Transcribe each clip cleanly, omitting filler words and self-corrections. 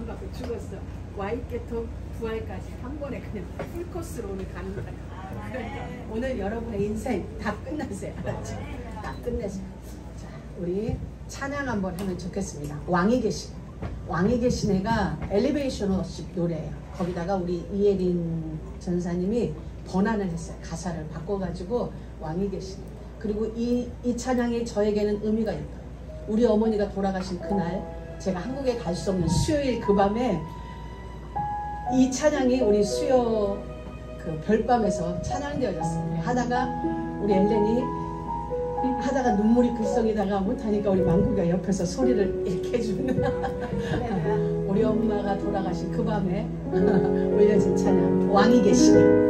받고 죽었어. 와이케토 부활까지 한 번에 그냥 풀코스로 오늘 가는 거야. 그러니까 오늘 여러분의 인생 다 끝났어요. 알았죠? 다 끝냈어요. 자, 우리 찬양 한번 하면 좋겠습니다. 왕이 계신. 왕이 계신 애가 엘리베이션 워십 노래예요. 거기다가 우리 이예린 전사님이 번안을 했어요. 가사를 바꿔가지고 왕이 계신. 그리고 이 찬양이 저에게는 의미가 있다. 우리 어머니가 돌아가신 그날 제가 한국에 갈 수 없는 수요일 그 밤에 이 찬양이 우리 수요 그 별밤에서 찬양되어졌어요. 하다가 우리 엘렌이 하다가 눈물이 글썽이다가 못하니까 우리 망국이가 옆에서 소리를 이렇게 해주는 우리 엄마가 돌아가신 그 밤에 올려진 찬양 왕이 계시니.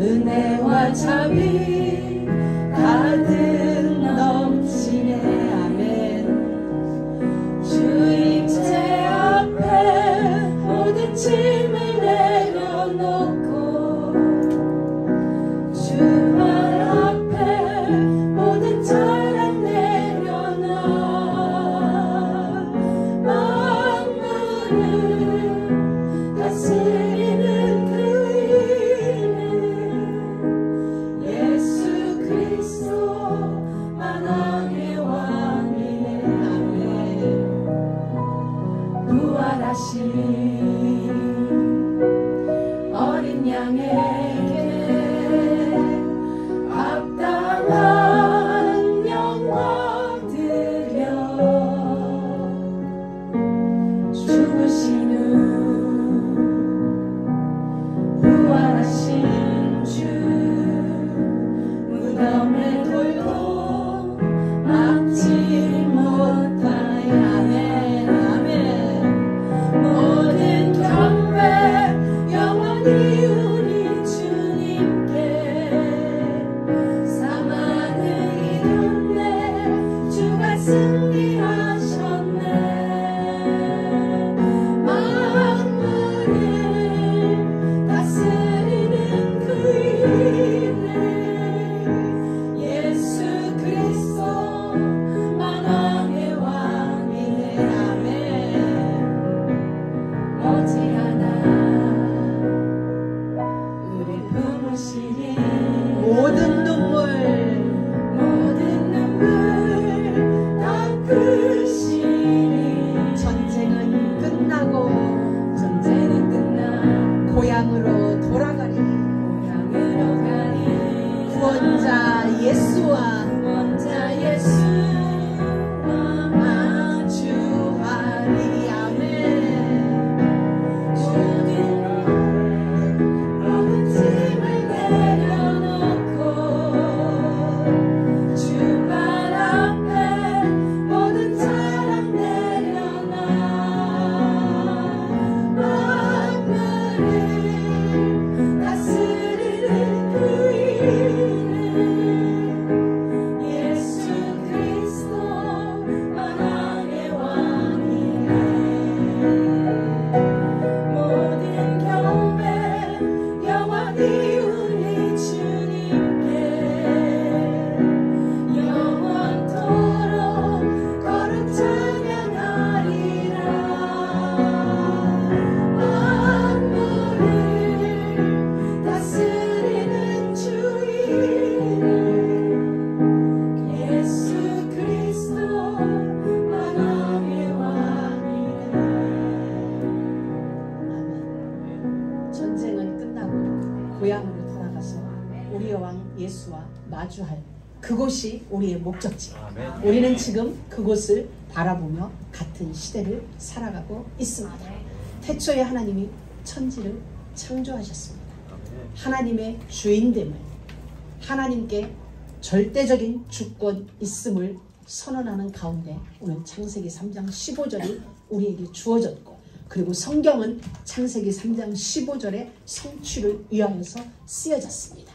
은혜와 자비 가득 넘치네. 아멘. 주 임재 앞에 모든 짐을 내려놓고 주 발 앞에 모든 자랑 내려놔. 만물을 다스리는 그 어린 양에게 합당한 영광 드려 죽으신 후 부활하신 주 무덤에 돌고 막지 못하여. 아멘. 모든 경배 영원히 우리 주님께. 사망을 이겼네. 주가 승리하셨네. 만물을 다스리는 그 이름 예수 그리스도 만왕의 왕이네. 아멘. 머지않아 우리 부르시니 모든 눈물 닦으시니. 전쟁은 끝나고 고향으로 돌아가리. 구원자 예수와 마주하리. 아멘. 모든 짐을 내려놓고 주 발 앞에 모든 자랑 내려놔. 만물을 다스리는 그 이름 예수 그리스도 만왕의 왕이네. 모든 경배 영원히 우리 주님께 영원토록 거룩 찬양하리라. 만물을 다스리는 주 이름 예수 그리스도 만왕의 왕이네. 전쟁은 끝나고 고향으로 돌아가서 우리의 왕 예수와 마주할 그곳이 우리의 목적지. 우리는 지금 그곳을 바라보며 같은 시대를 살아가고 있습니다. 태초에 하나님이 천지를 창조하셨습니다. 하나님의 주인됨을, 하나님께 절대적인 주권 있음을 선언하는 가운데 오늘 창세기 3장 15절이 우리에게 주어졌고, 그리고 성경은 창세기 3장 15절의 성취를 위하여서 쓰여졌습니다.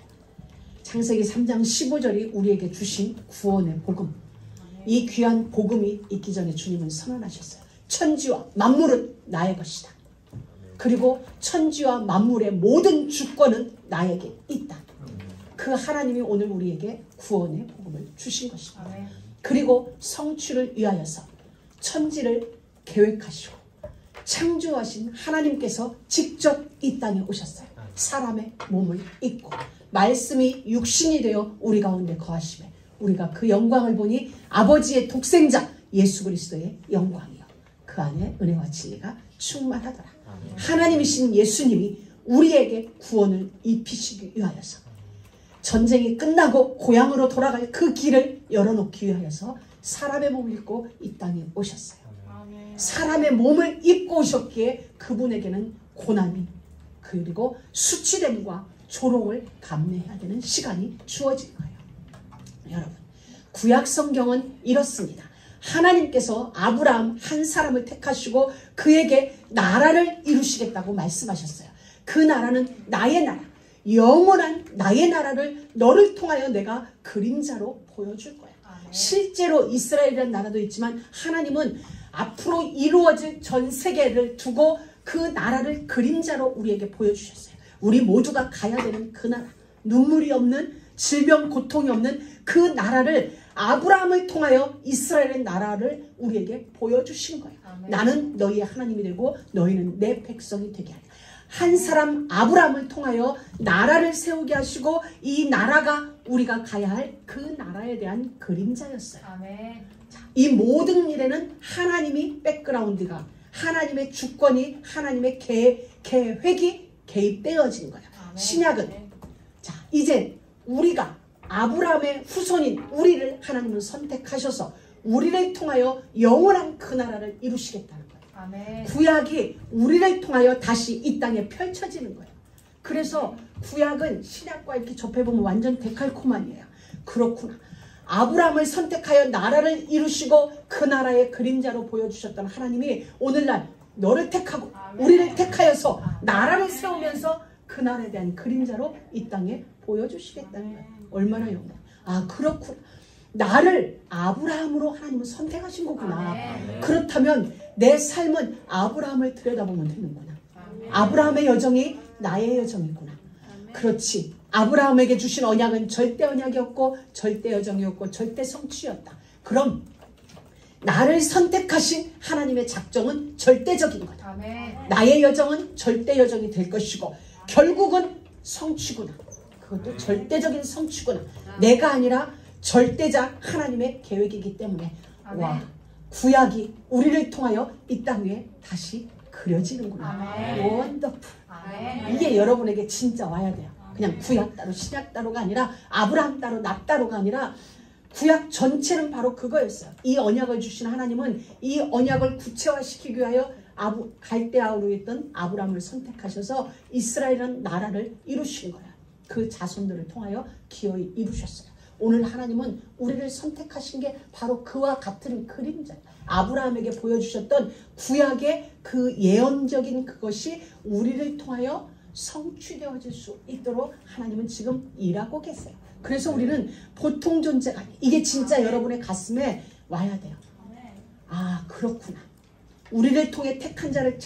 창세기 3장 15절이 우리에게 주신 구원의 복음, 이 귀한 복음이 있기 전에 주님은 선언하셨어요. 천지와 만물은 나의 것이다. 그리고 천지와 만물의 모든 주권은 나에게 있다. 그 하나님이 오늘 우리에게 구원의 복음을 주신 것입니다. 그리고 성취를 위하여서 천지를 계획하시고 창조하신 하나님께서 직접 이 땅에 오셨어요. 사람의 몸을 입고 말씀이 육신이 되어 우리 가운데 거하시며 우리가 그 영광을 보니 아버지의 독생자 예수 그리스도의 영광이요 그 안에 은혜와 진리가 충만하더라. 하나님이신 예수님이 우리에게 구원을 입히시기 위하여서 전쟁이 끝나고 고향으로 돌아갈 그 길을 열어놓기 위하여서 사람의 몸을 입고 이 땅에 오셨어요. 사람의 몸을 입고 오셨기에 그분에게는 고난이 그리고 수치됨과 조롱을 감내해야 되는 시간이 주어진 거예요. 여러분, 구약 성경은 이렇습니다. 하나님께서 아브라함 한 사람을 택하시고 그에게 나라를 이루시겠다고 말씀하셨어요. 그 나라는 나의 나라, 영원한 나의 나라를 너를 통하여 내가 그림자로 보여줄 거야. 실제로 이스라엘이라는 나라도 있지만 하나님은 앞으로 이루어질 전 세계를 두고 그 나라를 그림자로 우리에게 보여주셨어요. 우리 모두가 가야 되는 그 나라, 눈물이 없는, 질병 고통이 없는 그 나라를 아브라함을 통하여 이스라엘의 나라를 우리에게 보여주신 거예요. 나는 너희의 하나님이 되고 너희는 내 백성이 되게 하리라. 한 사람 아브라함을 통하여 나라를 세우게 하시고 이 나라가 우리가 가야 할 그 나라에 대한 그림자였어요. 자, 이 모든 일에는 하나님이 백그라운드가, 하나님의 주권이, 하나님의 계획이 개입되어진 거예요. 신약은 자 이제 우리가 아브라함의 후손인 우리를 하나님은 선택하셔서 우리를 통하여 영원한 그 나라를 이루시겠다는 거예요. 구약이 우리를 통하여 다시 이 땅에 펼쳐지는 거예요. 그래서 구약은 신약과 이렇게 접해보면 완전 데칼코마니예요. 그렇구나. 아브라함을 선택하여 나라를 이루시고 그 나라의 그림자로 보여주셨던 하나님이 오늘날 너를 택하고 우리를 택하여서 나라를 세우면서 그 나라에 대한 그림자로 이 땅에 보여주시겠다는 거예요. 얼마나 영광. 아 그렇구나. 나를 아브라함으로 하나님은 선택하신 거구나. 그렇다면 내 삶은 아브라함을 들여다보면 되는구나. 아브라함의 여정이 나의 여정이구나. 그렇지. 아브라함에게 주신 언약은 절대 언약이었고 절대 여정이었고 절대 성취였다. 그럼 나를 선택하신 하나님의 작정은 절대적인 거다. 나의 여정은 절대 여정이 될 것이고 결국은 성취구나. 그것도 절대적인 성취구나. 내가 아니라 절대자 하나님의 계획이기 때문에 와 구약이 우리를 통하여 이 땅 위에 다시 그려지는구나. 원더풀. 이게 여러분에게 진짜 와야 돼요. 그냥 구약 따로 신약 따로가 아니라 아브라함 따로 나 따로가 아니라 구약 전체는 바로 그거였어요. 이 언약을 주신 하나님은 이 언약을 구체화시키기 위하여 갈대아우로 있던 아브라함을 선택하셔서 이스라엘이라는 나라를 이루신 거야. 그 자손들을 통하여 기어이 이루셨어요. 오늘 하나님은 우리를 선택하신 게 바로 그와 같은 그림자. 아브라함에게 보여주셨던 구약의 그 예언적인 그것이 우리를 통하여 성취되어질 수 있도록 하나님은 지금 일하고 계세요. 그래서 우리는 보통 존재가 아니에요. 이게 진짜 여러분의 가슴에 와야 돼요. 아 그렇구나. 우리를 통해 택한 자를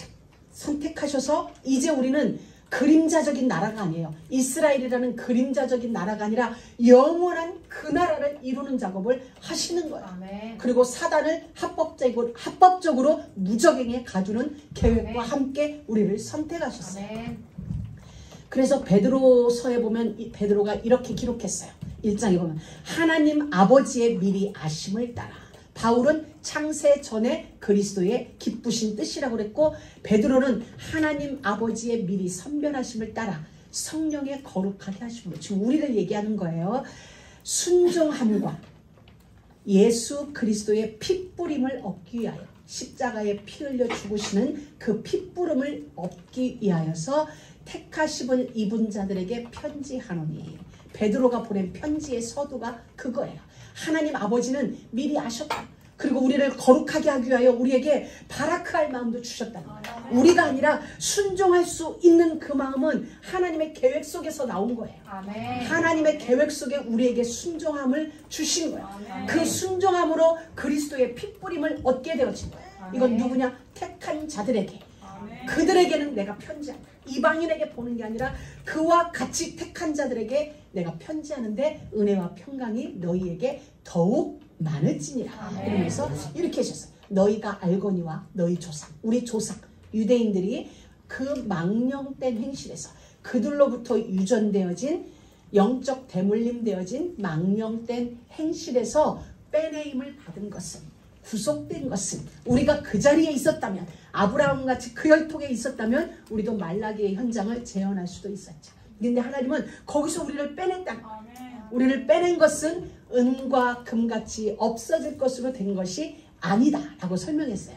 선택하셔서 이제 우리는 그림자적인 나라가 아니에요. 이스라엘이라는 그림자적인 나라가 아니라 영원한 그 나라를 이루는 작업을 하시는 거예요. 그리고 사단을 합법적으로 무적행에 가두는 계획과 함께 우리를 선택하셨어요. 그래서 베드로서에 보면 베드로가 이렇게 기록했어요. 1장에 보면 하나님 아버지의 미리 아심을 따라. 바울은 창세 전에 그리스도의 기쁘신 뜻이라고 그랬고 베드로는 하나님 아버지의 미리 선별하심을 따라 성령의 거룩하게 하심으로. 지금 우리를 얘기하는 거예요. 순종함과 예수 그리스도의 핏부림을 얻기 위하여 십자가에 피 흘려 죽으시는 그 핏부림을 얻기 위하여서 택하심을 입은 자들에게 편지하노니. 베드로가 보낸 편지의 서두가 그거예요. 하나님 아버지는 미리 아셨다. 그리고 우리를 거룩하게 하기 위하여 우리에게 바라크할 마음도 주셨다. 우리가 아니라 순종할 수 있는 그 마음은 하나님의 계획 속에서 나온 거예요. 하나님의 계획 속에 우리에게 순종함을 주신 거예요. 그 순종함으로 그리스도의 핏뿌림을 얻게 되어진 거예요. 이건 누구냐? 택한 자들에게. 그들에게는 내가 편지한다. 이방인에게 보는 게 아니라 그와 같이 택한 자들에게 내가 편지하는데 은혜와 평강이 너희에게 더욱 많을지니라. 그러면서 이렇게 하셨어요. 너희가 알거니와 너희 조상, 우리 조상 유대인들이 그 망령된 행실에서 그들로부터 유전되어진 영적 대물림 되어진 망령된 행실에서 빼내임을 받은 것은, 구속된 것은, 우리가 그 자리에 있었다면, 아브라함같이 그 혈통에 있었다면 우리도 말라기의 현장을 재현할 수도 있었죠. 근데 하나님은 거기서 우리를 빼냈다는 거예요. 우리를 빼낸 것은 은과 금같이 없어질 것으로 된 것이 아니다 라고 설명했어요.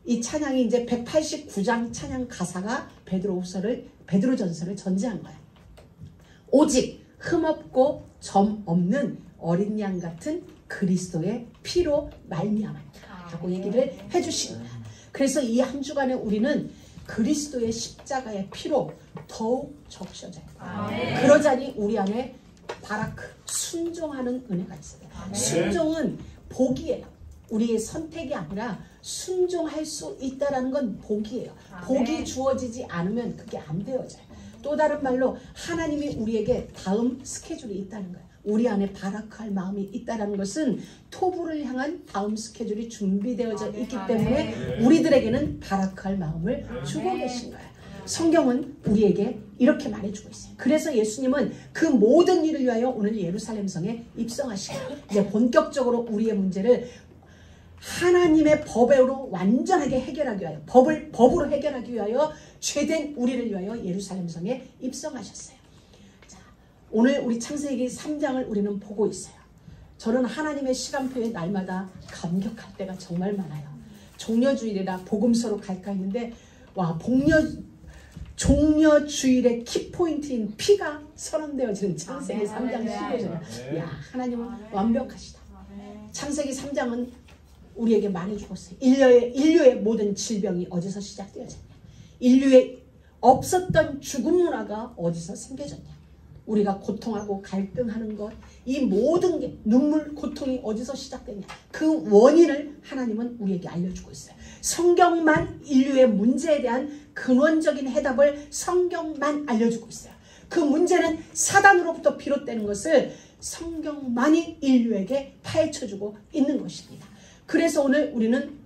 이 찬양이 이제 189장 찬양 가사가 베드로전서를 전제한 거예요. 오직 흠없고 점 없는 어린 양 같은 그리스도의 피로 말미암았다 라고 얘기를 해주신 거예요. 그래서 이 한 주간에 우리는 그리스도의 십자가의 피로 더욱 적셔져요. 그러자니 우리 안에 바라크, 순종하는 은혜가 있어요. 순종은 복이에요. 우리의 선택이 아니라 순종할 수 있다는 건 복이에요. 복이 주어지지 않으면 그게 안 되어져요. 또 다른 말로 하나님이 우리에게 다음 스케줄이 있다는 거예요. 우리 안에 바라크할 마음이 있다는 것은 토부를 향한 다음 스케줄이 준비되어져 있기 때문에 우리들에게는 바라크할 마음을 주고 계신 거예요. 성경은 우리에게 이렇게 말해주고 있어요. 그래서 예수님은 그 모든 일을 위하여 오늘 예루살렘 성에 입성하시고 이제 본격적으로 우리의 문제를 하나님의 법으로 완전하게 해결하기 위하여, 법으로 해결하기 위하여 죄된 우리를 위하여 예루살렘 성에 입성하셨어요. 자, 오늘 우리 창세기 3장을 우리는 보고 있어요. 저는 하나님의 시간표에 날마다 감격할 때가 정말 많아요. 종려주일이라 복음서로 갈까 했는데 와, 종려주일의 키포인트인 피가 선언되어지는 창세기 3장 15절. 야, 하나님은 완벽하시다. 창세기 3장은 우리에게 말해주고 있어요. 인류의 모든 질병이 어디서 시작되어졌냐. 인류의 없었던 죽음 문화가 어디서 생겨졌냐. 우리가 고통하고 갈등하는 것, 이 모든 게 눈물, 고통이 어디서 시작됐냐. 그 원인을 하나님은 우리에게 알려주고 있어요. 성경만 인류의 문제에 대한 근원적인 해답을 성경만 알려주고 있어요. 그 문제는 사단으로부터 비롯되는 것을 성경만이 인류에게 파헤쳐주고 있는 것입니다. 그래서 오늘 우리는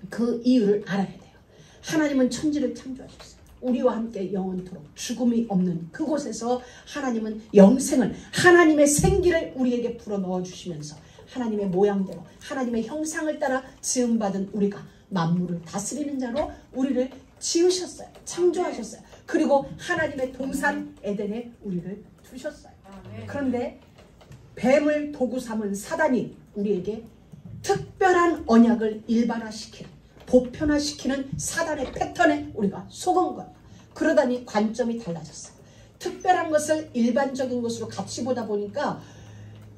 그 이유를 알아야 돼요. 하나님은 천지를 창조하셨어요. 우리와 함께 영원토록 죽음이 없는 그곳에서 하나님은 영생을, 하나님의 생기를 우리에게 불어넣어 주시면서 하나님의 모양대로 하나님의 형상을 따라 지음받은 우리가 만물을 다스리는 자로 우리를 지으셨어요. 창조하셨어요. 그리고 하나님의 동산 에덴에 우리를 두셨어요. 그런데 뱀을 도구 삼은 사단이 우리에게 특별한 언약을 일반화시키는, 보편화시키는 사단의 패턴에 우리가 속은 거예요. 그러다니 관점이 달라졌어요. 특별한 것을 일반적인 것으로 같이 보다 보니까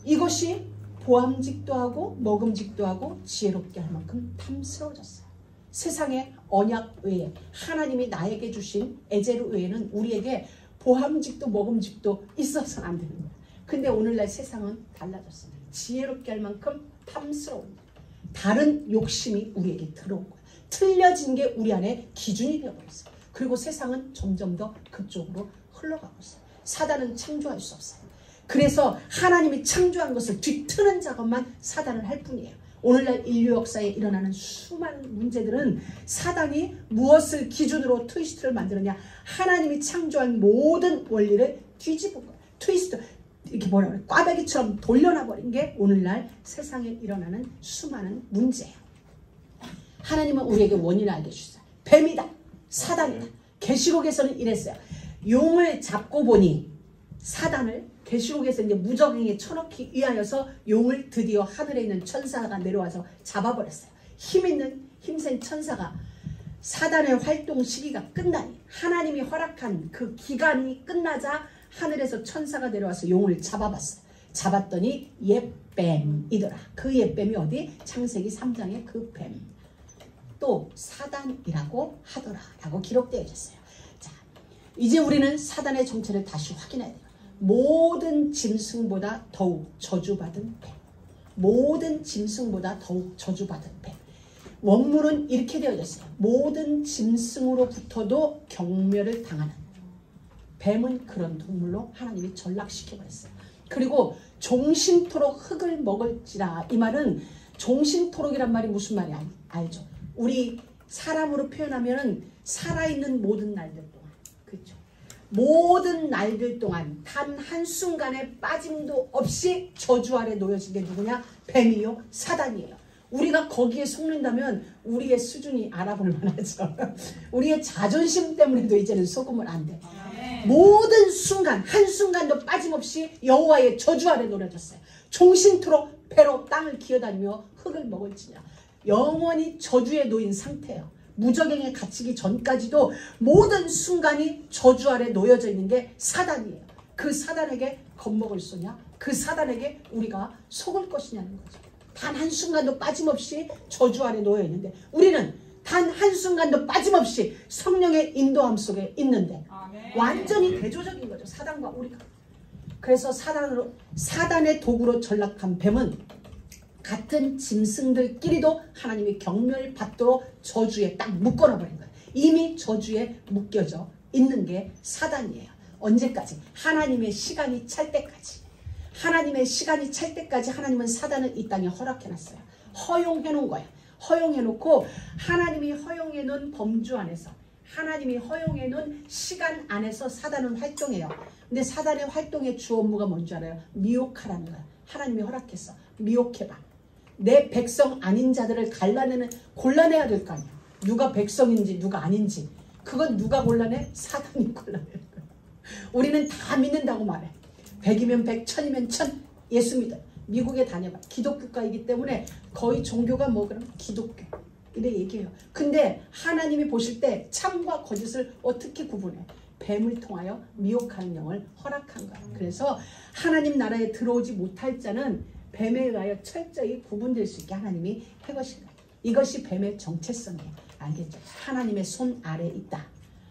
이것이 보암직도 하고 먹음직도 하고 지혜롭게 할 만큼 탐스러워졌어요. 세상의 언약 외에 하나님이 나에게 주신 에제르 외에는 우리에게 보암직도 먹음직도 있어서는 안 되는 거예요. 근데 오늘날 세상은 달라졌어요. 지혜롭게 할 만큼 탐스러운 거예요. 다른 욕심이 우리에게 들어온 거예요. 틀려진 게 우리 안에 기준이 되어버렸어요. 그리고 세상은 점점 더 그쪽으로 흘러가고 있어요. 사단은 창조할 수 없어요. 그래서 하나님이 창조한 것을 뒤트는 작업만 사단을 할 뿐이에요. 오늘날 인류 역사에 일어나는 수많은 문제들은 사단이 무엇을 기준으로 트위스트를 만들었냐. 하나님이 창조한 모든 원리를 뒤집은 거예요. 트위스트, 이렇게 뭐라 그래, 꽈배기처럼 돌려놔버린 게 오늘날 세상에 일어나는 수많은 문제예요. 하나님은 우리에게 원인을 알게 주셨어요. 뱀이다, 사단이다. 계시록에서는 이랬어요. 용을 잡고 보니 사단을, 계시록에서 이제 무적행에 쳐넣기 위하여서 용을 드디어 하늘에 있는 천사가 내려와서 잡아버렸어요. 힘센 천사가 사단의 활동 시기가 끝나니, 하나님이 허락한 그 기간이 끝나자 하늘에서 천사가 내려와서 용을 잡아봤어요. 잡았더니 옛뱀이더라. 그 옛뱀이 어디? 창세기 3장의 그 뱀. 또 사단이라고 하더라 라고 기록되어 있었어요. 자, 이제 우리는 사단의 정체를 다시 확인해야 돼요. 모든 짐승보다 더욱 저주받은 뱀. 모든 짐승보다 더욱 저주받은 뱀. 원문은 이렇게 되어 있어요. 모든 짐승으로부터도 경멸을 당하는 뱀은 그런 동물로 하나님이 전락시켜버렸어요. 그리고 종신토록 흙을 먹을지라. 이 말은 종신토록이란 말이 무슨 말이 알죠? 우리 사람으로 표현하면 살아있는 모든 날들 동안, 그렇죠? 모든 날들 동안 단 한순간에 빠짐도 없이 저주 아래 놓여진 게 누구냐? 뱀이요, 사단이에요. 우리가 거기에 속는다면 우리의 수준이 알아볼 만하죠. 우리의 자존심 때문에도 이제는 속으면 안 돼. 모든 순간 한순간도 빠짐없이 여호와의 저주 아래 놓여졌어요. 종신토록 배로 땅을 기어다니며 흙을 먹을지냐. 영원히 저주에 놓인 상태예요. 무적행에 갇히기 전까지도 모든 순간이 저주 아래 놓여져 있는 게 사단이에요. 그 사단에게 겁먹을 소냐? 그 사단에게 우리가 속을 것이냐는 거죠. 단 한순간도 빠짐없이 저주 아래 놓여 있는데 우리는 단 한순간도 빠짐없이 성령의 인도함 속에 있는데 완전히 대조적인 거죠. 사단과 우리가. 그래서 사단의 도구로 전락한 뱀은 같은 짐승들끼리도 하나님이 경멸받도록 저주에 딱 묶어놔버린 거예요. 이미 저주에 묶여져 있는 게 사단이에요. 언제까지? 하나님의 시간이 찰 때까지. 하나님의 시간이 찰 때까지 하나님은 사단을 이 땅에 허락해놨어요. 허용해놓은 거예요. 허용해놓고 하나님이 허용해놓은 범주 안에서, 하나님이 허용해놓은 시간 안에서 사단은 활동해요. 근데 사단의 활동의 주 업무가 뭔지 알아요? 미혹하라는 거예요. 하나님이 허락했어. 미혹해봐. 내 백성 아닌 자들을 골라내야 될 거 아니야. 누가 백성인지 누가 아닌지. 그건 누가 골라내? 사단이 골라내는 거야. 우리는 다 믿는다고 말해. 100이면 100, 1000이면 1000 예수 믿어. 미국에 다녀봐. 기독교가이기 때문에 거의 종교가 뭐 그럼 기독교 이래 얘기해요. 근데 하나님이 보실 때 참과 거짓을 어떻게 구분해? 뱀을 통하여 미혹하는 영을 허락한 거야. 그래서 하나님 나라에 들어오지 못할 자는 뱀에 의하여 철저히 구분될 수 있게 하나님이 해거신 거야. 이것이 뱀의 정체성이에요. 알겠죠? 하나님의 손 아래 있다.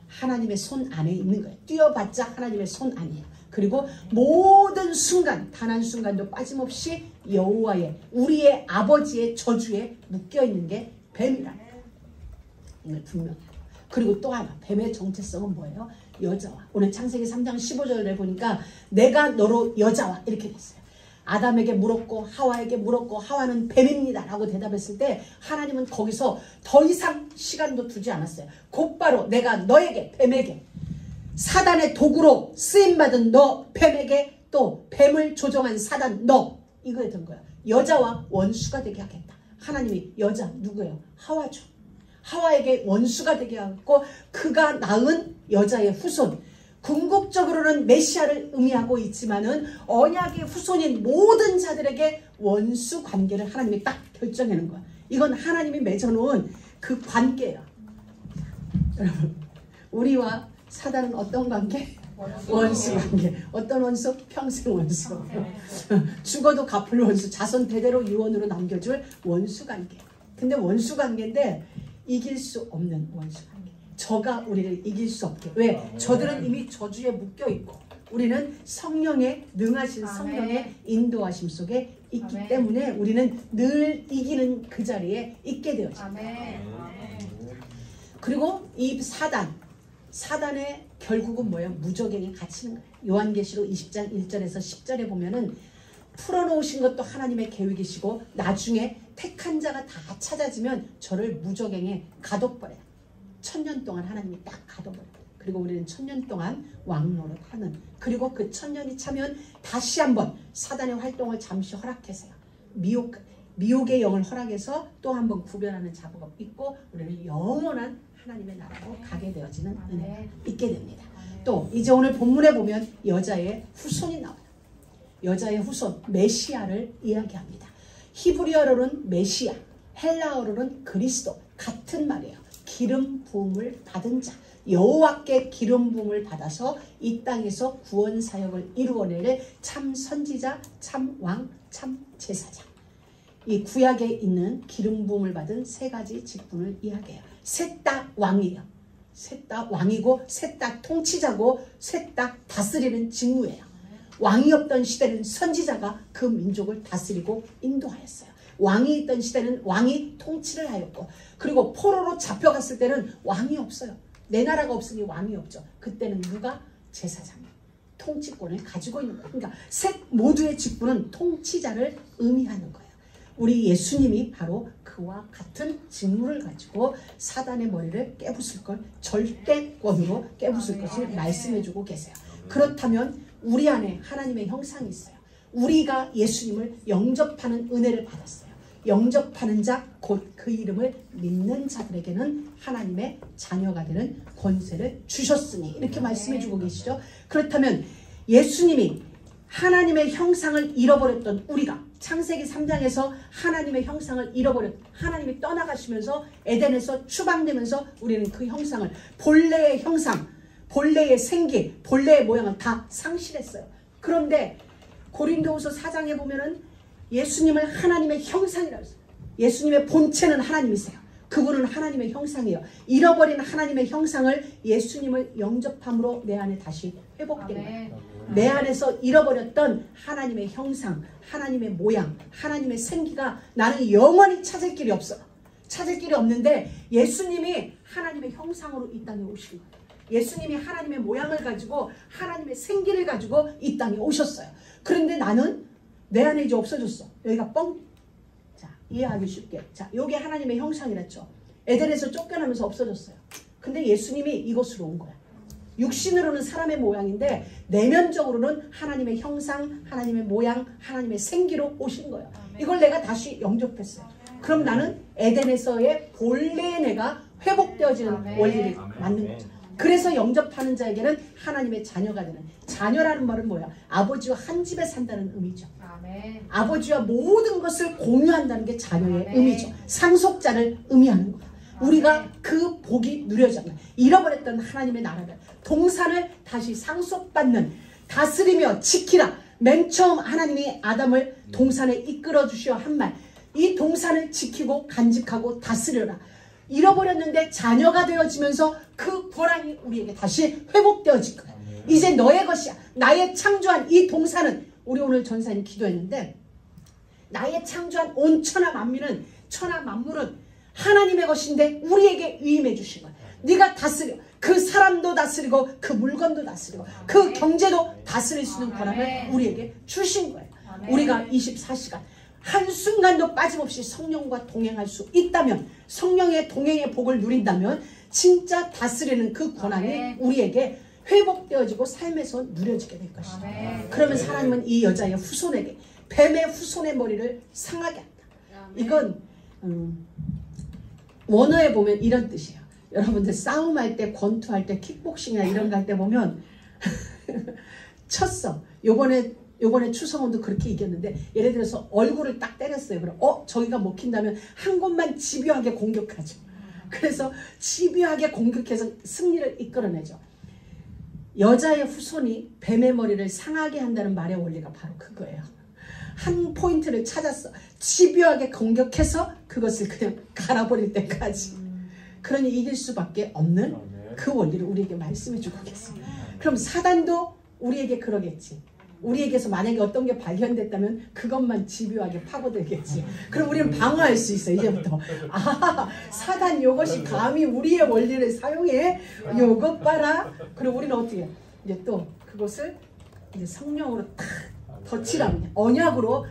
하나님의 손 안에 있는 거예요. 뛰어봤자 하나님의 손 아니에요. 그리고 모든 순간 단 한순간도 빠짐없이 여호와의 우리의 아버지의 저주에 묶여있는 게 뱀이라. 이걸 분명히. 그리고 또 하나 뱀의 정체성은 뭐예요? 여자와. 오늘 창세기 3장 15절에 보니까 내가 너로 여자와 이렇게 됐어요. 아담에게 물었고 하와에게 물었고 하와는 뱀입니다 라고 대답했을 때 하나님은 거기서 더 이상 시간도 두지 않았어요. 곧바로 내가 너에게 뱀에게 사단의 도구로 쓰임받은 너 뱀에게 또 뱀을 조종한 사단 너 이거에 든 거야. 여자와 원수가 되게 하겠다. 하나님이 여자 누구예요? 하와죠. 하와에게 원수가 되게 하고 그가 낳은 여자의 후손. 궁극적으로는 메시아를 의미하고 있지만은 언약의 후손인 모든 자들에게 원수 관계를 하나님이 딱 결정하는 거야. 이건 하나님이 맺어놓은 그 관계예요. 여러분, 우리와 사단은 어떤 관계? 원수 관계. 어떤 원수? 평생 원수. 죽어도 갚을 원수. 자손 대대로 유언으로 남겨줄 원수 관계. 근데 원수 관계인데 이길 수 없는 원수 관계. 저가 우리를 이길 수 없게. 왜? 저들은 이미 저주에 묶여있고 우리는 성령의 능하신 성령의 인도하심 속에 있기 때문에 우리는 늘 이기는 그 자리에 있게 되어집니다. 그리고 이 사단의 결국은 뭐예요? 무적행에 갇히는 거예요. 요한계시록 20장 1절에서 10절에 보면은 풀어놓으신 것도 하나님의 계획이시고 나중에 택한 자가 다 찾아지면 저를 무적행에 가둬버려요. 1000년 동안 하나님이 딱 가둬버려요. 그리고 우리는 1000년 동안 왕노릇하는, 그리고 그 1000년이 차면 다시 한번 사단의 활동을 잠시 허락해서요. 미혹의 영을 허락해서 또 한번 구별하는 작업이 있고 우리는 영원한 하나님의 나라로 가게 되어지는 은혜가 있게 됩니다. 또 이제 오늘 본문에 보면 여자의 후손이 나와요. 여자의 후손 메시아를 이야기합니다. 히브리어로는 메시아, 헬라어로는 그리스도 같은 말이에요. 기름 부음을 받은 자. 여호와께 기름 부음을 받아서 이 땅에서 구원 사역을 이루어낼 참 선지자, 참 왕, 참 제사장. 이 구약에 있는 기름 부음을 받은 세 가지 직분을 이야기해요. 셋 다 왕이에요. 셋 다 왕이고 셋 다 통치자고 셋 다 다스리는 직무예요. 왕이 없던 시대는 선지자가 그 민족을 다스리고 인도하였어요. 왕이 있던 시대는 왕이 통치를 하였고, 그리고 포로로 잡혀갔을 때는 왕이 없어요. 내 나라가 없으니 왕이 없죠. 그때는 누가? 제사장이 통치권을 가지고 있는 거예요. 그러니까 셋 모두의 직분은 통치자를 의미하는 거예요. 우리 예수님이 바로 그와 같은 직무를 가지고 사단의 머리를 깨부술 걸, 절대권으로 깨부술 것을 말씀해주고 계세요. 그렇다면 우리 안에 하나님의 형상이 있어요. 우리가 예수님을 영접하는 은혜를 받았어요. 영접하는 자, 곧 그 이름을 믿는 자들에게는 하나님의 자녀가 되는 권세를 주셨으니, 이렇게 말씀해주고 계시죠. 그렇다면 예수님이 하나님의 형상을 잃어버렸던 우리가, 창세기 3장에서 하나님의 형상을 잃어버렸, 하나님이 떠나가시면서 에덴에서 추방되면서 우리는 그 형상을, 본래의 형상, 본래의 생기, 본래의 모양을 다 상실했어요. 그런데 고린도후서 4장에 보면은 예수님을 하나님의 형상이라고 했어요. 예수님의 본체는 하나님이세요. 그분은 하나님의 형상이에요. 잃어버린 하나님의 형상을 예수님을 영접함으로 내 안에 다시 회복된 거예요. 내 안에서 잃어버렸던 하나님의 형상, 하나님의 모양, 하나님의 생기가 나는 영원히 찾을 길이 없어. 찾을 길이 없는데 예수님이 하나님의 형상으로 이 땅에 오신 거예요. 예수님이 하나님의 모양을 가지고 하나님의 생기를 가지고 이 땅에 오셨어요. 그런데 나는 내 안에 이제 없어졌어. 여기가 뻥. 자, 이해하기 쉽게. 자, 요게 하나님의 형상이랬죠. 에덴에서 쫓겨나면서 없어졌어요. 근데 예수님이 이곳으로 온 거야. 육신으로는 사람의 모양인데 내면적으로는 하나님의 형상, 하나님의 모양, 하나님의 생기로 오신 거예요. 이걸 내가 다시 영접했어요. 그럼 나는 에덴에서의 본래의 내가 회복되어지는 원리를 맞는 거죠. 그래서 영접하는 자에게는 하나님의 자녀가 되는, 자녀라는 말은 뭐야? 아버지와 한 집에 산다는 의미죠. 아멘. 아버지와 모든 것을 공유한다는 게 자녀의 아멘. 의미죠. 상속자를 의미하는 거야. 우리가 그 복이 누려져요. 잃어버렸던 하나님의 나라를, 동산을 다시 상속받는, 다스리며 지키라. 맨 처음 하나님이 아담을 동산에 이끌어 주시어 한 말, 이 동산을 지키고 간직하고 다스려라. 잃어버렸는데 자녀가 되어지면서 그 권한이 우리에게 다시 회복되어질 거야. 이제 너의 것이야. 나의 창조한 이 동산은, 우리 오늘 전사님 기도했는데, 나의 창조한 온 천하 만민은, 천하 만물은 하나님의 것인데 우리에게 위임해 주신 거야. 네가 다스려. 그 사람도 다스리고 그 물건도 다스리고 그 경제도 다스릴 수 있는 권한을 우리에게 주신 거예요. 우리가 24시간 한순간도 빠짐없이 성령과 동행할 수 있다면, 성령의 동행의 복을 누린다면 진짜 다스리는 그 권한이 우리에게 회복되어지고 삶에서 누려지게 될 것이다. 그러면 하나님은 이 여자의 후손에게, 뱀의 후손의 머리를 상하게 한다. 이건 원어에 보면 이런 뜻이에요. 여러분들 싸움할 때, 권투할 때, 킥복싱이나 이런 거 할 때 보면 쳤어. 요번에 추성훈도 그렇게 이겼는데, 예를 들어서 얼굴을 딱 때렸어요. 그럼 저기가 먹힌다면 한 곳만 집요하게 공격하죠. 그래서 집요하게 공격해서 승리를 이끌어내죠. 여자의 후손이 뱀의 머리를 상하게 한다는 말의 원리가 바로 그거예요. 한 포인트를 찾았어. 집요하게 공격해서 그것을 그냥 갈아버릴 때까지. 그러니 이길 수밖에 없는 그 원리를 우리에게 말씀해 주고 계세요. 그럼 사단도 우리에게 그러겠지. 우리에게서 만약에 어떤 게 발견됐다면 그것만 집요하게 파고들겠지. 그럼 우리는 방어할 수 있어. 이제부터 사단 요것이 감히 우리의 원리를 사용해, 요것 봐라. 그리고 우리는 어떻게 해? 이제 또 그것을 이제 성령으로 탁 덧칠하면, 언약으로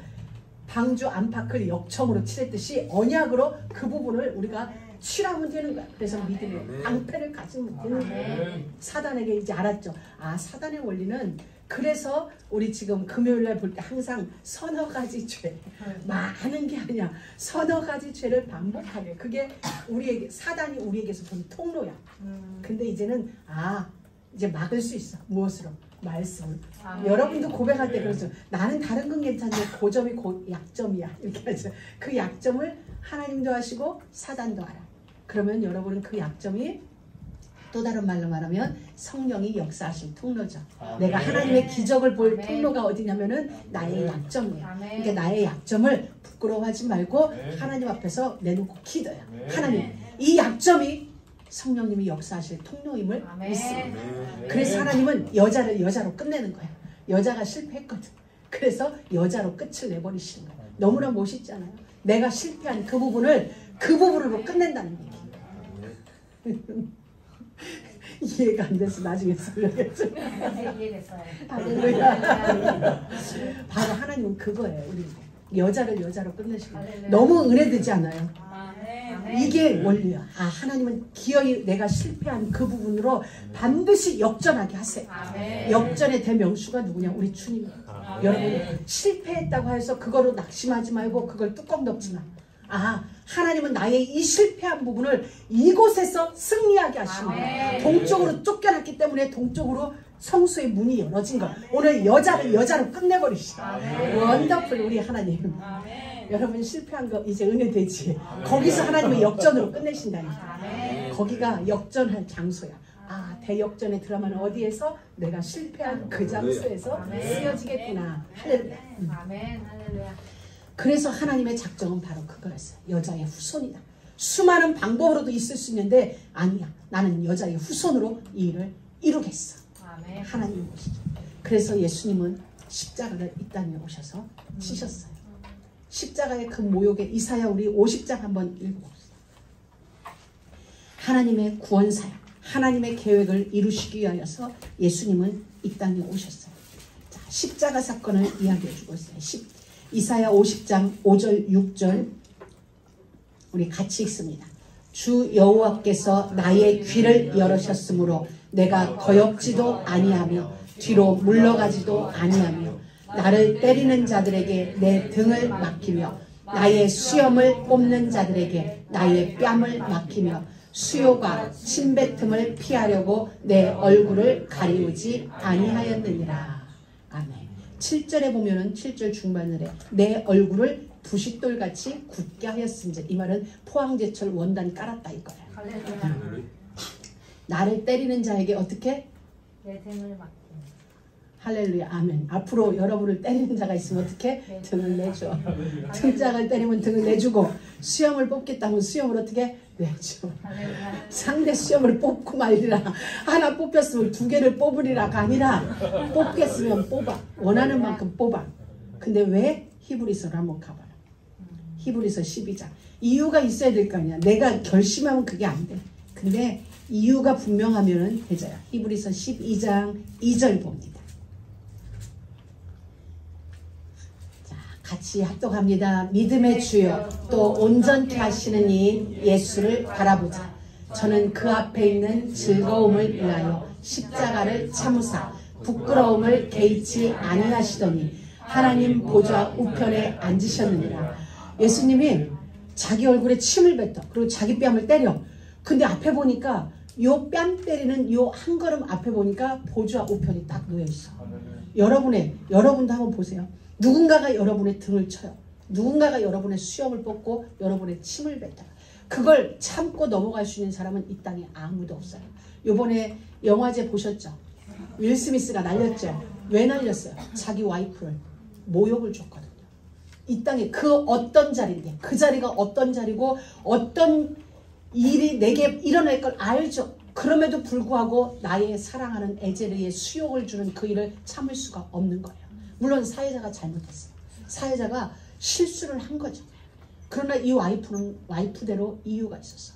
방주 안팎을 역청으로 칠했듯이 언약으로 그 부분을 우리가 칠하면 되는 거야. 그래서 믿음의 방패를 가지면 되는 거야. 사단에게 이제 알았죠. 사단의 원리는, 그래서 우리 지금 금요일날 볼 때 항상 서너 가지 죄, 많은 게 아니야, 서너 가지 죄를 반복하게, 그게 우리에게, 사단이 우리에게서 본 통로야. 근데 이제는 이제 막을 수 있어. 무엇으로? 말씀을. 여러분도 고백할 때 그러죠. 나는 다른 건 괜찮은데 그 점이 약점이야. 이렇게 하죠. 그 약점을 하나님도 하시고 사단도 알아. 그러면 여러분은 그 약점이 또 다른 말로 말하면 성령이 역사하실 통로죠. 내가 하나님의 기적을 볼 통로가 어디냐면은 나의 약점이에요. 그러니까 나의 약점을 부끄러워하지 말고 하나님 앞에서 내놓고 기도해요. 하나님, 이 약점이 성령님이 역사하실 통로임을 믿습니다. 그래서 하나님은 여자를 여자로 끝내는 거예요. 여자가 실패했거든. 그래서 여자로 끝을 내버리시는 거예요. 너무나 멋있잖아요. 내가 실패한 그 부분으로 끝낸다는 얘기. 이해가 안 돼서 나중에 설명했죠. 이해됐어요. 할렐루야. 바로 하나님은 그거예요. 우리 여자를 여자로 끝내시는 거예요. 너무 은혜되지 않아요? 이게 원리야. 아, 하나님은 기어이 내가 실패한 그 부분으로 반드시 역전하게 하세요. 역전의 대명수가 누구냐? 우리 주님이에요. 여러분, 실패했다고 해서 그거로 낙심하지 말고 그걸 뚜껑 덮지 마. 아, 하나님은 나의 이 실패한 부분을 이곳에서 승리하게 하시는 거예요. 동쪽으로 쫓겨났기 때문에 동쪽으로 성수의 문이 열어진 거. 오늘 여자를 여자로 끝내버리시다. 원더풀 우리 하나님. 여러분, 실패한 거 이제 은혜 되지. 거기서 하나님은 역전으로 끝내신다니까. 거기가 역전할 장소야. 아, 대역전의 드라마는 어디에서? 내가 실패한 그 장소에서 쓰여지겠구나. 할렐루야. 아멘. 할렐루야. 그래서 하나님의 작정은 바로 그거였어요. 여자의 후손이다. 수많은 방법으로도 있을 수 있는데 아니야. 나는 여자의 후손으로 이 일을 이루겠어. 아멘. 하나님 오시죠. 그래서 예수님은 십자가를 이 땅에 오셔서 치셨어요. 십자가의 그 모욕에 이사야 우리 50장 한번 읽어봅시다. 하나님의 구원사역, 하나님의 계획을 이루시기 위하여서 예수님은 이 땅에 오셨어요. 자, 십자가 사건을 이야기해 주고 있어요. 이사야 50장 5절 6절 우리 같이 읽습니다. 주 여호와께서 나의 귀를 열으셨으므로 내가 거역지도 아니하며 뒤로 물러가지도 아니하며 나를 때리는 자들에게 내 등을 맡기며 나의 수염을 뽑는 자들에게 나의 뺨을 맡기며 수요가 침뱉음을 피하려고 내 얼굴을 가리우지 아니하였느니라. 아멘. 7절에 보면은 7절 중반절에 내 얼굴을 부싯돌같이 굳게 하였은지, 이 말은 포항제철 원단 깔았다 이거예요. 나를 때리는 자에게 어떻게? 내 등을 맡기며. 할렐루야. 아멘. 앞으로 여러분을 때리는 자가 있으면 어떻게? 등을 내줘. 등짝을 때리면 등을 내주고, 수염을 뽑겠다면 수염을 어떻게? 내줘. 상대 수염을 뽑고 말리라. 하나 뽑혔으면 2개를 뽑으리라가 아니라 뽑겠으면 뽑아. 원하는 만큼 뽑아. 근데 왜? 히브리서를 한번 가봐라. 히브리서 12장. 이유가 있어야 될 거 아니야. 내가 결심하면 그게 안 돼. 근데 이유가 분명하면은 되져요. 히브리서 12장 2절 봅니다. 자, 같이 합독합니다. 믿음의 주여 또 온전케 하시는 이 예수를 바라보자. 저는 그 앞에 있는 즐거움을 위하여 십자가를 참으사 부끄러움을 개의치 아니하시더니 하나님 보좌 우편에 앉으셨느니라. 예수님이 자기 얼굴에 침을 뱉어. 그리고 자기 뺨을 때려. 근데 앞에 보니까 요 뺨 때리는 요 한 걸음 앞에 보니까 보좌 우편이 딱 놓여있어. 여러분도 한번 보세요. 누군가가 여러분의 등을 쳐요. 누군가가 여러분의 수염을 뽑고 여러분의 침을 뱉어요. 그걸 참고 넘어갈 수 있는 사람은 이 땅에 아무도 없어요. 요번에 영화제 보셨죠? 윌 스미스가 날렸죠? 왜 날렸어요? 자기 와이프를 모욕을 줬거든요. 이 땅에 그 어떤 자리인데, 그 자리가 어떤 자리고 어떤 일이 내게 일어날 걸 알죠. 그럼에도 불구하고 나의 사랑하는 에제르의 수욕을 주는 그 일을 참을 수가 없는 거예요. 물론 사회자가 잘못했어요. 사회자가 실수를 한 거죠. 그러나 이 와이프는 와이프대로 이유가 있었어.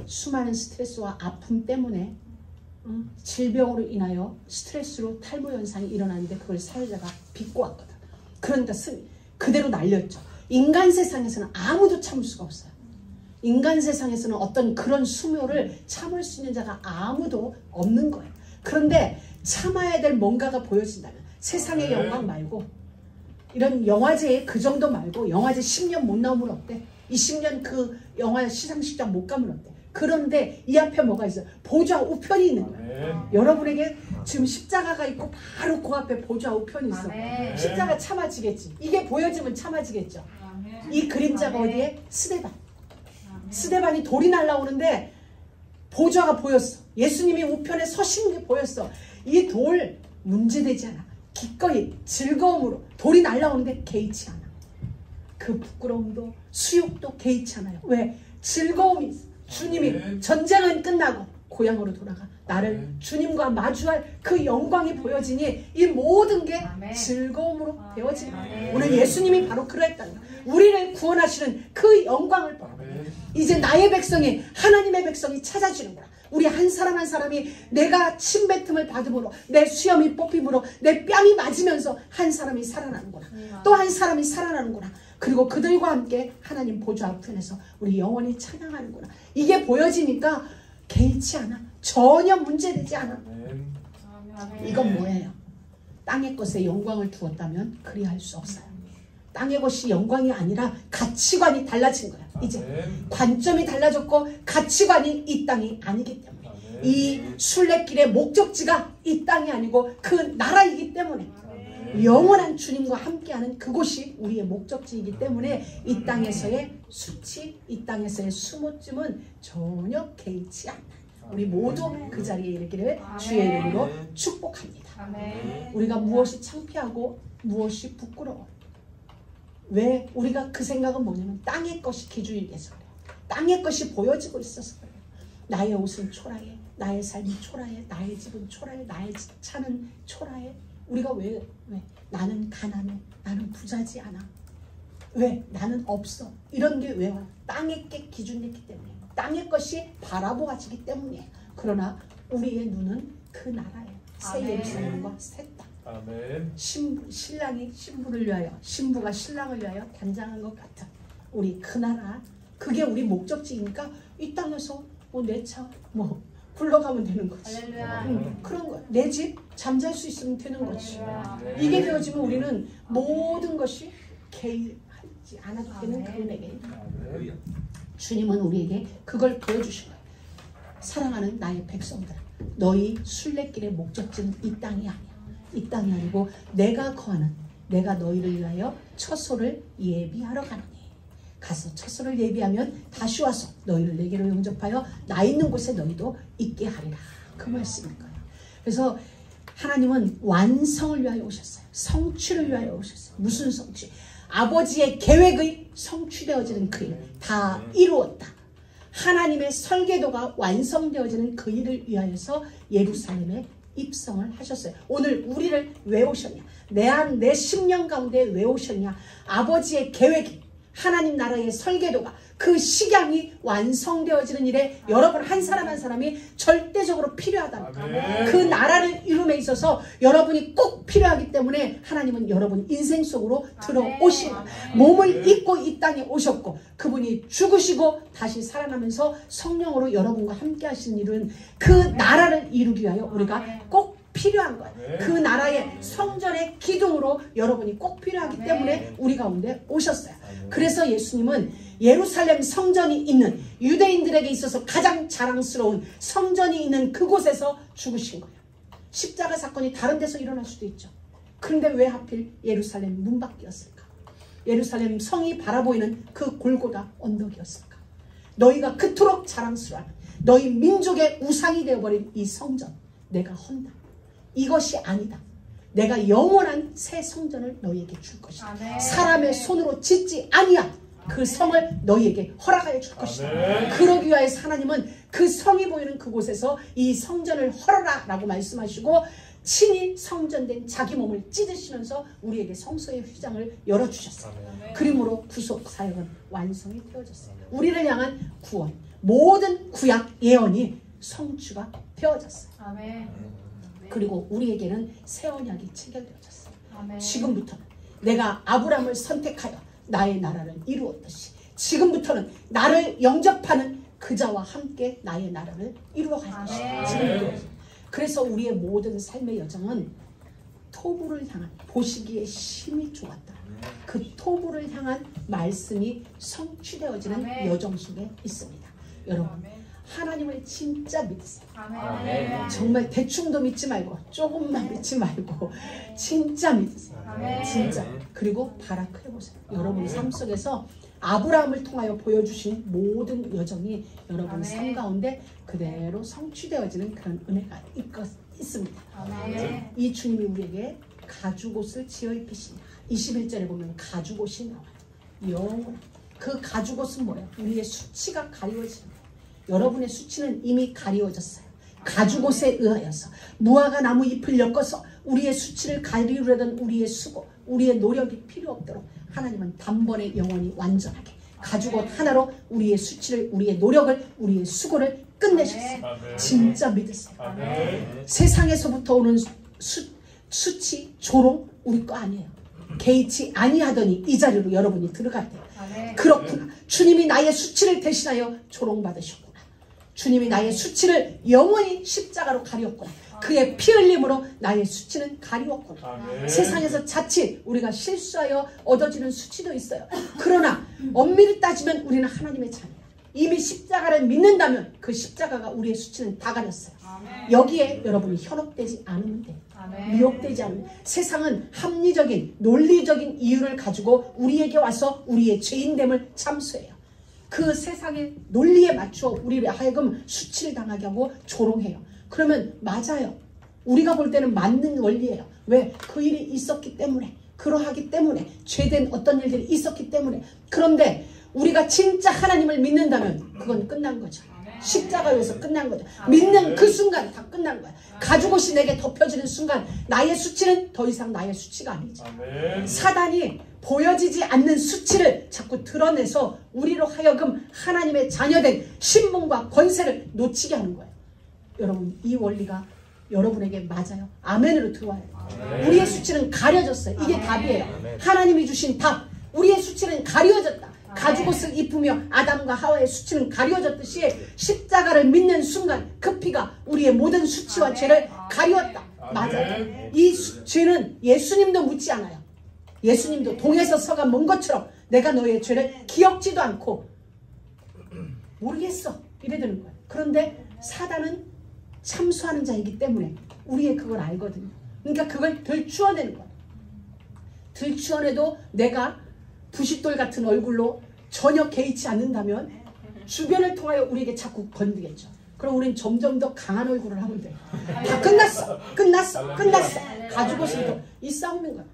수많은 스트레스와 아픔 때문에 질병으로 인하여 스트레스로 탈모 현상이 일어나는데 그걸 사회자가 비꼬았거든. 그러니까 그대로 날렸죠. 인간 세상에서는 아무도 참을 수가 없어요. 인간 세상에서는 어떤 그런 수모를 참을 수 있는 자가 아무도 없는 거예요. 그런데 참아야 될 뭔가가 보여진다면, 세상의 영광 말고, 이런 영화제에 그 정도 말고 영화제 10년 못 나오면 어때? 20년 그 영화 시상식장 못 가면 어때? 그런데 이 앞에 뭐가 있어요? 보좌 우편이 있는 거예요. 여러분에게 지금 십자가가 있고 바로 그 앞에 보좌 우편이 있어. 십자가 참아지겠지. 이게 보여지면 참아지겠죠. 이 그림자가 어디에? 스데반. 스데반이 돌이 날라오는데 보좌가 보였어. 예수님이 우편에 서신 게 보였어. 이 돌 문제되지 않아. 기꺼이 즐거움으로 돌이 날아오는데 개의치 않아. 그 부끄러움도 수욕도 개의치 않아요. 왜? 즐거움이 있어. 주님이 전쟁은 끝나고 고향으로 돌아가 나를 주님과 마주할 그 영광이 보여지니 이 모든 게 즐거움으로 되어지는 거예요. 오늘 예수님이 바로 그랬다는 거예요. 우리를 구원하시는 그 영광을 보고 이제 나의 백성이 하나님의 백성이 찾아주는구나. 우리 한 사람 한 사람이 내가 침뱉음을 받음으로 내 수염이 뽑힘으로 내 뺨이 맞으면서 한 사람이 살아나는구나. 또 한 사람이 살아나는구나. 그리고 그들과 함께 하나님 보좌 앞편에서 우리 영원히 찬양하는구나. 이게 보여지니까 개의치 않아. 전혀 문제되지 않아. 이건 뭐예요? 땅의 것에 영광을 두었다면 그리할 수 없어요. 땅의 것이 영광이 아니라 가치관이 달라진 거야. 이제 관점이 달라졌고 가치관이 이 땅이 아니기 때문에 이 순례길의 목적지가 이 땅이 아니고 그 나라이기 때문에 영원한 주님과 함께하는 그곳이 우리의 목적지이기 때문에 이 땅에서의 수치, 이 땅에서의 수모쯤은 전혀 개의치 않아요. 우리 모두 그 자리에 이르기를 주의 이름으로 축복합니다. 우리가 무엇이 창피하고 무엇이 부끄러워. 왜? 우리가 그 생각은 뭐냐면 땅의 것이 기준이 돼서 그래요. 땅의 것이 보여지고 있어서 그래요. 나의 옷은 초라해, 나의 삶이 초라해, 나의 집은 초라해, 나의 차는 초라해. 우리가 왜? 나는 가난해, 나는 부자지 않아. 왜? 나는 없어. 이런 게 왜 와요? 땅의 게 기준이기 때문에. 땅의 것이 바라보아지기 때문이에요. 그러나 우리의 눈은 그 나라에 새 예루살렘과 새 땅. 아멘. 신랑이 신부를 위하여, 신부가 신랑을 위하여 단장한 것 같은 우리 그 나라, 그게 우리 목적지니까 이 땅에서 내 차 굴러가면 되는 거지. 그런 거야. 내 집 잠잘 수 있으면 되는 거지. 이게 되어지면 우리는 모든 것이 개의하지 않아도 되는 그 은혜게. 주님은 우리에게 그걸 보여주신 거예요. 사랑하는 나의 백성들, 너희 순례길의 목적지는 이 땅이 아니야. 이 땅이 아니고 내가 거하는, 내가 너희를 위하여 처소를 예비하러 가노니 가서 처소를 예비하면 다시 와서 너희를 내게로 영접하여 나 있는 곳에 너희도 있게 하리라. 그 말씀인 거예요. 그래서 하나님은 완성을 위하여 오셨어요. 성취를 위하여 오셨어요. 무슨 성취? 아버지의 계획의 성취되어지는 그 일, 다 이루었다. 하나님의 설계도가 완성되어지는 그 일을 위하여서 예루살렘에 입성을 하셨어요. 오늘 우리를 왜 오셨냐? 내 심령 가운데 왜 오셨냐? 아버지의 계획이, 하나님 나라의 설계도가, 그 식양이 완성되어지는 일에 여러분 한 사람 한 사람이 절대적으로 필요하다니까. 그 나라를 이룸에 있어서 여러분이 꼭 필요하기 때문에 하나님은 여러분 인생 속으로 들어오신 몸을 입고 이 땅에 오셨고, 그분이 죽으시고 다시 살아나면서 성령으로 여러분과 함께 하시는 일은 그 나라를 이루기 위하여 우리가 꼭 필요한 거예요. 그 나라의 성전의 기둥으로 여러분이 꼭 필요하기 때문에 우리 가운데 오셨어요. 그래서 예수님은 예루살렘 성전이 있는, 유대인들에게 있어서 가장 자랑스러운 성전이 있는 그곳에서 죽으신 거예요. 십자가 사건이 다른 데서 일어날 수도 있죠. 그런데 왜 하필 예루살렘 문 밖이었을까? 예루살렘 성이 바라보이는 그 골고다 언덕이었을까? 너희가 그토록 자랑스러워하는 너희 민족의 우상이 되어버린 이 성전, 내가 헌다. 이것이 아니다. 내가 영원한 새 성전을 너희에게 줄 것이다. 아멘. 사람의 손으로 짓지 아니한 그 성을 너희에게 허락하여 줄 것이다. 아멘. 그러기 위하여서 하나님은 그 성이 보이는 그곳에서 이 성전을 헐어라 라고 말씀하시고 친히 성전된 자기 몸을 찢으시면서 우리에게 성소의 휘장을 열어주셨어요. 아멘. 그러므로 구속 사역은 완성이 되어졌어요. 우리를 향한 구원, 모든 구약 예언이 성취가 되어졌어요. 아멘. 그리고 우리에게는 새 언약이 체결되어졌어요. 아멘. 지금부터는 내가 아브라함을 선택하여 나의 나라를 이루었듯이 지금부터는 나를 영접하는 그자와 함께 나의 나라를 이루어갈 것이다. 지금부터. 그래서 우리의 모든 삶의 여정은 토부를 향한, 보시기에 심히 좋았다. 그 토부를 향한 말씀이 성취되어지는 아멘. 여정 속에 있습니다. 여러분, 아멘. 하나님을 진짜 믿으세요. 아멘. 정말 대충도 믿지 말고 조금만 믿지 말고 진짜 믿으세요. 아멘. 진짜. 그리고 발악해보세요. 여러분 삶 속에서 아브라함을 통하여 보여주신 모든 여정이 여러분 아멘. 삶 가운데 그대로 성취되어지는 그런 은혜가 있습니다. 아멘. 이 주님이 우리에게 가죽옷을 지어 입히신다. 21절에 보면 가죽옷이 나와요. 영원. 그 가죽옷은 뭐예요? 우리의 수치가 가리워지는 거예요. 여러분의 수치는 이미 가리워졌어요. 가죽옷에 의하여서 무화과 나무 잎을 엮어서 우리의 수치를 가리우려던 우리의 수고, 우리의 노력이 필요 없도록 하나님은 단번에 영원히 완전하게 가죽옷 하나로 우리의 수치를, 우리의 노력을, 우리의 수고를 끝내셨어요. 진짜 믿으세요. 세상에서부터 오는 수치, 조롱 우리 거 아니에요. 개의치 아니하더니 이 자리로 여러분이 들어갔대요. 그렇구나. 주님이 나의 수치를 대신하여 조롱받으셨구나. 주님이 나의 수치를 영원히 십자가로 가리웠구나. 그의 피 흘림으로 나의 수치는 가리웠구나. 세상에서 자칫 우리가 실수하여 얻어지는 수치도 있어요. 그러나 엄밀히 따지면 우리는 하나님의 자녀예요. 이미 십자가를 믿는다면 그 십자가가 우리의 수치는 다 가렸어요. 여기에 여러분이 현혹되지 않으면 돼요. 미혹되지 않으면. 세상은 합리적인 논리적인 이유를 가지고 우리에게 와서 우리의 죄인됨을 참수해요. 그 세상의 논리에 맞춰 우리를 하여금 수치를 당하게 하고 조롱해요. 그러면 맞아요. 우리가 볼 때는 맞는 원리예요. 왜? 그 일이 있었기 때문에, 그러하기 때문에, 죄된 어떤 일들이 있었기 때문에. 그런데 우리가 진짜 하나님을 믿는다면 그건 끝난 거죠. 십자가에서 끝난 거죠. 믿는 그 순간 다 끝난 거야. 가죽옷이 내게 덮여지는 순간 나의 수치는 더 이상 나의 수치가 아니죠. 사단이 보여지지 않는 수치를 자꾸 드러내서 우리로 하여금 하나님의 자녀된 신분과 권세를 놓치게 하는 거예요. 여러분, 이 원리가 여러분에게 맞아요. 아멘으로 들어와요. 우리의 수치는 가려졌어요. 이게 답이에요. 하나님이 주신 답. 우리의 수치는 가려졌다. 가죽옷을 입으며 아담과 하와의 수치는 가려졌듯이 십자가를 믿는 순간 그 피가 우리의 모든 수치와 죄를 가리웠다. 맞아요. 이 죄는 예수님도 묻지 않아요. 예수님도 동에서 서가 먼 것처럼 내가 너의 죄를 기억지도 않고 모르겠어 이래 되는 거예요. 그런데 사단은 참수하는 자이기 때문에 우리의 그걸 알거든요. 그러니까 그걸 들추어내는 거예요. 들추어내도 내가 부싯돌 같은 얼굴로 전혀 개의치 않는다면 주변을 통하여 우리에게 자꾸 건드겠죠. 그럼 우리는 점점 더 강한 얼굴을 하면 돼요. 다 끝났어. 끝났어. 끝났어. 가죽옷을 입고 이 싸움인 거예요.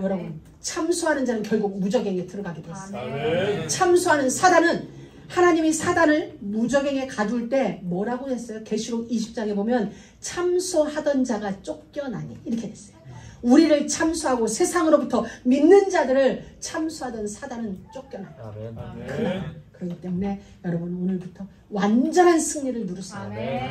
여러분, 참수하는 자는 결국 무적행에 들어가게 됐어요. 참수하는 사단은, 하나님이 사단을 무적행에 가둘 때 뭐라고 했어요? 계시록 20장에 보면 참수하던 자가 쫓겨나니 이렇게 됐어요. 우리를 참수하고 세상으로부터 믿는 자들을 참수하던 사단은 쫓겨나요. 그렇기 때문에 여러분 오늘부터 완전한 승리를 누르세요.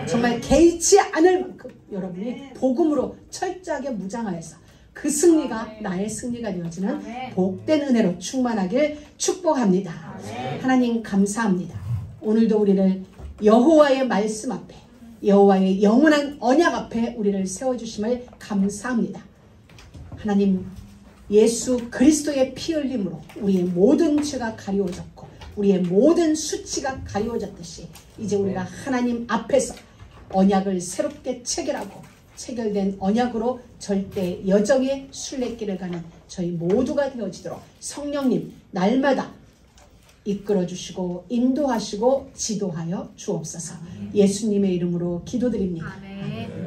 정말 개의치 않을 만큼 여러분이 복음으로 철저하게 무장하여서 그 승리가 나의 승리가 되어지는 복된 은혜로 충만하길 축복합니다. 하나님 감사합니다. 오늘도 우리를 여호와의 말씀 앞에, 여호와의 영원한 언약 앞에 우리를 세워주심을 감사합니다. 하나님, 예수 그리스도의 피 흘림으로 우리의 모든 죄가 가리워졌고 우리의 모든 수치가 가리워졌듯이 이제 우리가 하나님 앞에서 언약을 새롭게 체결하고 체결된 언약으로 절대 여정의 순례길을 가는 저희 모두가 되어지도록 성령님 날마다 이끌어 주시고 인도하시고 지도하여 주옵소서. 예수님의 이름으로 기도드립니다. 아멘.